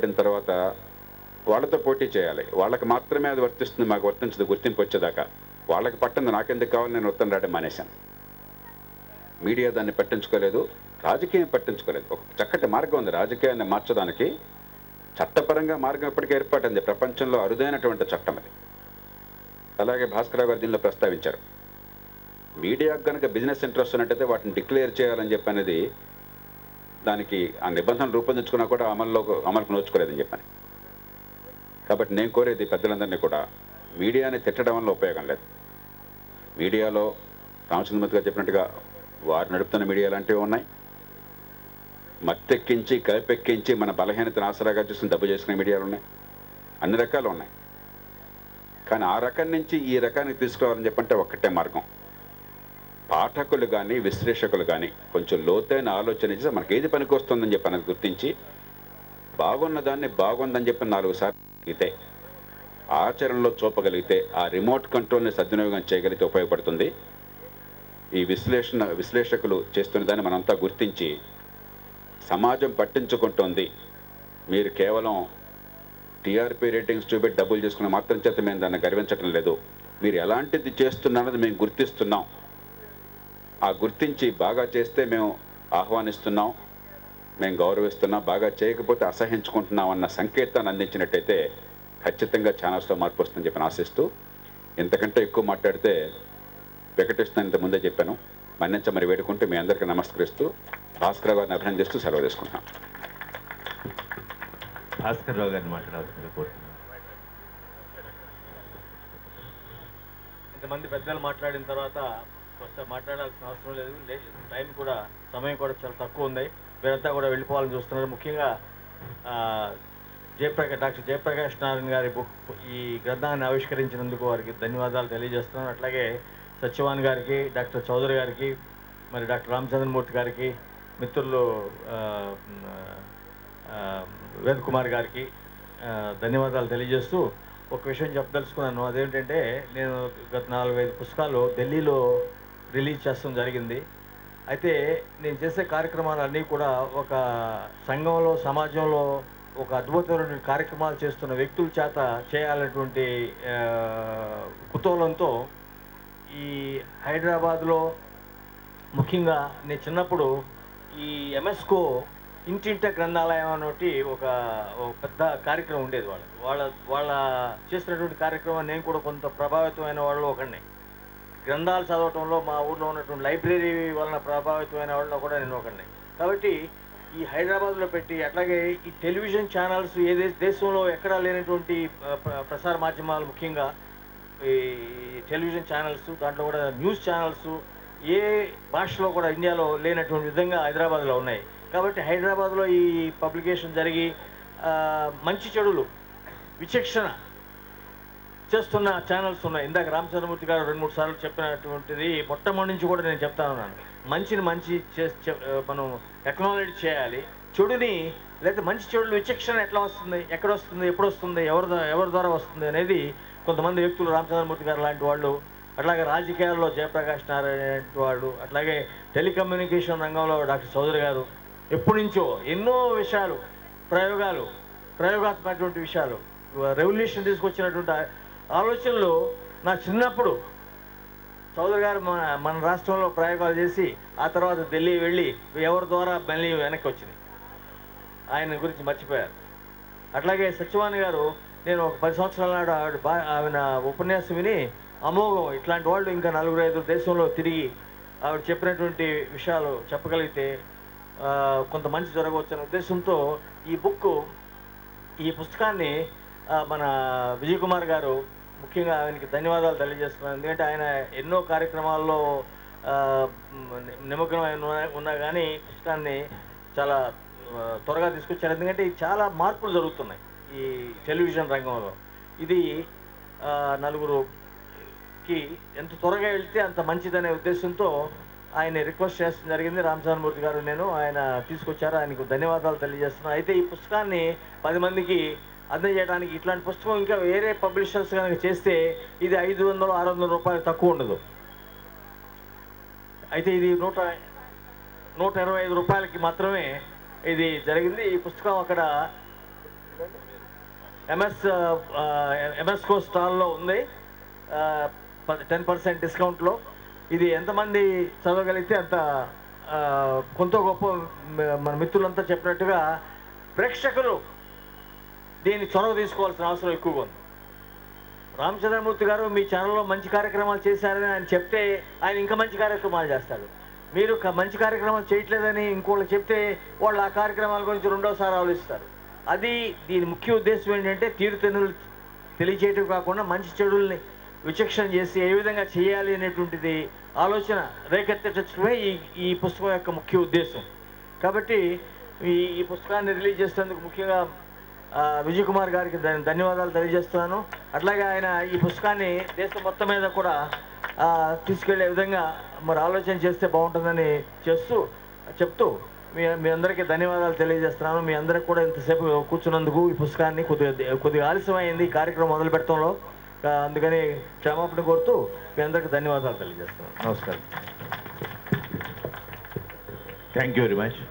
ఏర్పడిన తర్వాత వాళ్ళతో పోటీ చేయాలి. వాళ్ళకి మాత్రమే అది వర్తిస్తుంది, మాకు వర్తించదు గుర్తింపు వచ్చేదాకా. వాళ్ళకి పట్టింది నాకెందుకు కావాలి, నేను ఉత్తరం రాయడం మానేశాను. మీడియా దాన్ని పట్టించుకోలేదు, రాజకీయం పట్టించుకోలేదు. ఒక చక్కటి మార్గం ఉంది రాజకీయాన్ని మార్చడానికి. చట్టపరంగా మార్గం ఇప్పటికే ఏర్పడింది, ప్రపంచంలో అరుదైనటువంటి చట్టం అది. అలాగే భాస్కరరావు గారు దీనిలో ప్రస్తావించారు, మీడియాకు కనుక బిజినెస్ ఇంట్రెస్ట్ ఉన్నట్టయితే వాటిని డిక్లేర్ చేయాలని చెప్పి అనేది, దానికి ఆ నిబంధనలు రూపొందించుకున్నా కూడా అమలుకు నోచుకోలేదని చెప్పని. కాబట్టి నేను కోరేది పెద్దలందరినీ కూడా, మీడియాని తిట్టడం వల్ల ఉపయోగం లేదు. మీడియాలో రామచంద్రమూర్తి గారు చెప్పినట్టుగా వారు నడుపుతున్న మీడియా లాంటివి ఉన్నాయి, మత్తెక్కించి కలిపెక్కించి మన బలహీనతను ఆసరాగా చూసుకుని డబ్బు చేసుకునే మీడియాలు ఉన్నాయి, అన్ని రకాలు ఉన్నాయి. కానీ ఆ రకం నుంచి ఈ రకానికి తీసుకురావాలని చెప్పంటే ఒక్కటే మార్గం. పాఠకులు కానీ విశ్లేషకులు కానీ కొంచెం లోతైన ఆలోచన చేసి మనకి ఏది పనికి వస్తుందని చెప్పి అనేది గుర్తించి, బాగున్న దాన్ని బాగుందని చెప్పి 4 సార్లు అడిగితే, ఆచరణలో చూపగలిగితే, ఆ రిమోట్ కంట్రోల్ని సద్వినియోగం చేయగలిగితే ఉపయోగపడుతుంది. ఈ విశ్లేషకులు చేస్తున్న దాన్ని మనంతా గుర్తించి, సమాజం పట్టించుకుంటోంది, మీరు కేవలం టీఆర్పీ రేటింగ్స్ చూపెట్టి డబ్బులు చేసుకున్న మాత్రం చేత మేము దాన్ని గర్వించడం లేదు, మీరు ఎలాంటిది చేస్తున్నారన్నది మేము గుర్తిస్తున్నాం, ఆ గుర్తించి బాగా చేస్తే మేము ఆహ్వానిస్తున్నాం, మేము గౌరవిస్తున్నాం, బాగా చేయకపోతే అసహించుకుంటున్నాం అన్న సంకేతాన్ని అందించినట్టయితే ఖచ్చితంగా ఛానల్స్లో మార్పు వస్తుందని చెప్పి ఆశిస్తూ, ఇంతకంటే ఎక్కువ మాట్లాడితే వెంకటేశ్వర ఇంత ముందే చెప్పాను, మన్నించమని వేడుకుంటూ మీ అందరికీ నమస్కరిస్తూ భాస్కర్ గారిని అభినందిస్తూ సెలవు తీసుకుంటున్నాం. భాస్కర్ రావు గారిని మాట్లాడాల్సింది కోరుతున్నాను. ఇంతమంది పెద్దలు మాట్లాడిన తర్వాత మాట్లాడాల్సిన అవసరం లేదు, టైం కూడా సమయం కూడా చాలా తక్కువ ఉంది, వీరంతా కూడా వెళ్ళిపోవాలని చూస్తున్నారు. ముఖ్యంగా డాక్టర్ జయప్రకాష్ నారాయణ గారి ఈ గ్రంథాన్ని ఆవిష్కరించినందుకు వారికి ధన్యవాదాలు తెలియజేస్తున్నాను. అట్లాగే సత్యవాన్ గారికి, డాక్టర్ చౌదరి గారికి, మరి డాక్టర్ రామచంద్రమూర్తి గారికి, మిత్రులు వేద్ కుమార్ గారికి ధన్యవాదాలు తెలియజేస్తూ ఒక విషయం చెప్పదలుచుకున్నాను. అదేంటంటే, నేను గత 4-5 పుస్తకాలు ఢిల్లీలో రిలీజ్ చేస్తాం జరిగింది. అయితే నేను చేసే కార్యక్రమాలన్నీ కూడా ఒక సంఘంలో, సమాజంలో ఒక అద్భుతమైన కార్యక్రమాలు చేస్తున్న వ్యక్తుల చేత చేయాలనేటువంటి కుతూహలంతో ఈ హైదరాబాద్లో ముఖ్యంగా నేను చిన్నప్పుడు ఈ ఎంఎస్కో ఇంటింట గ్రంథాలయం అనేటి ఒక పెద్ద కార్యక్రమం ఉండేది. వాళ్ళ చేసినటువంటి కార్యక్రమం నేను కూడా కొంత ప్రభావితమైన వాళ్ళు ఒకడిని. గ్రంథాలు చదవటంలో మా ఊళ్ళో ఉన్నటువంటి లైబ్రరీ వలన ప్రభావితమైన వాళ్ళలో కూడా నేను ఒకడిని. కాబట్టి ఈ హైదరాబాద్లో పెట్టి, అట్లాగే ఈ టెలివిజన్ ఛానల్స్ ఏ దేశంలో ఎక్కడా లేనటువంటి ప్రసార మాధ్యమాలు, ముఖ్యంగా ఈ టెలివిజన్ ఛానల్స్, దాంట్లో కూడా న్యూస్ ఛానల్స్ ఏ భాషలో కూడా ఇండియాలో లేనటువంటి విధంగా హైదరాబాద్లో ఉన్నాయి. కాబట్టి హైదరాబాద్లో ఈ పబ్లికేషన్ జరిగి మంచి చెడులు విచక్షణ చేస్తున్న ఛానల్స్ ఉన్నాయి. ఇందాక రామచంద్రమూర్తి గారు 2-3 సార్లు చెప్పినటువంటిది మొట్టమొదటి నుంచి కూడా నేను చెప్తా ఉన్నాను. మంచిని మంచి మనం ఎక్నాలెడ్జ్ చేయాలి, చెడుని లేదా మంచి చెడులు విచక్షణ ఎట్లా వస్తుంది, ఎక్కడ వస్తుంది, ఎప్పుడు వస్తుంది, ఎవరి ద్వారా వస్తుంది అనేది కొంతమంది వ్యక్తులు, రామచంద్రమూర్తి గారు లాంటి వాళ్ళు, అట్లాగే రాజకీయాల్లో జయప్రకాష్ నారాయణ లాంటి వాళ్ళు, అట్లాగే టెలికమ్యూనికేషన్ రంగంలో డాక్టర్ చౌదరి గారు, ఎప్పటి నుంచో ఎన్నో విషయాలు, ప్రయోగాత్మకటువంటి విషయాలు, రెవల్యూషన్ తీసుకొచ్చినటువంటి ఆలోచనలు నా చిన్నప్పుడు చౌదరి గారు మన రాష్ట్రంలో ప్రయోగాలు చేసి ఆ తర్వాత ఢిల్లీ వెళ్ళి ఎవరి ద్వారా మళ్ళీ వెనక్కి వచ్చింది, ఆయన గురించి మర్చిపోయారు. అట్లాగే సత్యవాణి గారు, నేను ఒక 10 సంవత్సరాల నాడు ఆవిడ ఉపన్యాసం విని అమోఘం, ఇట్లాంటి వాళ్ళు ఇంకా 4-5 దేశంలో తిరిగి ఆవిడ చెప్పినటువంటి విషయాలు చెప్పగలిగితే కొంత మంచి జరగవచ్చు అనే ఉద్దేశంతో ఈ పుస్తకాన్ని మన విజయ్ కుమార్ గారు, ముఖ్యంగా ఆయనకి ధన్యవాదాలు తెలియజేస్తున్నాను. ఎందుకంటే ఆయన ఎన్నో కార్యక్రమాల్లో నిమగ్నమై ఉన్నా కానీ పుస్తకాన్ని చాలా త్వరగా తీసుకొచ్చారు. ఎందుకంటే చాలా మార్పులు జరుగుతున్నాయి ఈ టెలివిజన్ రంగంలో. ఇది నలుగురుకి ఎంత త్వరగా వెళ్తే అంత మంచిదనే ఉద్దేశంతో ఆయన రిక్వెస్ట్ చేస్తడం జరిగింది. రామచంద్రమూర్తి గారు, నేను ఆయన తీసుకొచ్చారు, ఆయనకు ధన్యవాదాలు తెలియజేస్తున్నాను. అయితే ఈ పుస్తకాన్ని 10 మందికి అందజేయడానికి, ఇట్లాంటి పుస్తకం ఇంకా వేరే పబ్లిషర్స్ కనుక చేస్తే ఇది 500-600 రూపాయలు తక్కువ ఉండదు. అయితే ఇది 125 రూపాయలకి మాత్రమే ఇది జరిగింది. ఈ పుస్తకం అక్కడ ఎంఎస్కో స్టాల్లో ఉంది 10% డిస్కౌంట్లో. ఇది ఎంతమంది చదవగలిగితే అంత కొంత గొప్ప. మన మిత్రులంతా చెప్పినట్టుగా ప్రేక్షకులు దీన్ని చొరవ తీసుకోవాల్సిన అవసరం ఎక్కువగా ఉంది. రామచంద్రమూర్తి గారు మీ ఛానల్లో మంచి కార్యక్రమాలు చేశారని ఆయన చెప్తే ఆయన ఇంకా మంచి కార్యక్రమాలు చేస్తాడు. మీరు మంచి కార్యక్రమాలు చేయట్లేదని ఇంకోళ్ళు చెప్తే వాళ్ళు ఆ కార్యక్రమాల గురించి రెండోసారి ఆలోచిస్తారు. అది దీని ముఖ్య ఉద్దేశం ఏంటంటే తీరుతెన్నులు తెలియచేయటం కాకుండా మంచి చెడుల్ని విచక్షణ చేసి ఏ విధంగా చేయాలి అనేటువంటిది ఆలోచన రేకెత్తటమే ఈ పుస్తకం యొక్క ముఖ్య ఉద్దేశం. కాబట్టి ఈ పుస్తకాన్ని రిలీజ్ చేసేందుకు ముఖ్యంగా విజయ్ కుమార్ గారికి ధన్యవాదాలు తెలియజేస్తున్నాను. అట్లాగే ఆయన ఈ పుస్తకాన్ని దేశం మొత్తం మీద కూడా తీసుకెళ్లే విధంగా మరి ఆలోచన చేస్తే బాగుంటుందని చెప్తూ మీ అందరికీ ధన్యవాదాలు తెలియజేస్తున్నాను. మీ అందరికి కూడా ఇంతసేపు కూర్చున్నందుకు ఈ పుస్తకాన్ని కొద్దిగా ఆలస్యం అయింది ఈ కార్యక్రమం మొదలు పెడతంలో, అందుకని క్షమాపణ కోరుతూ మీ అందరికీ ధన్యవాదాలు తెలియజేస్తున్నాను. నమస్కారం. Thank you very much.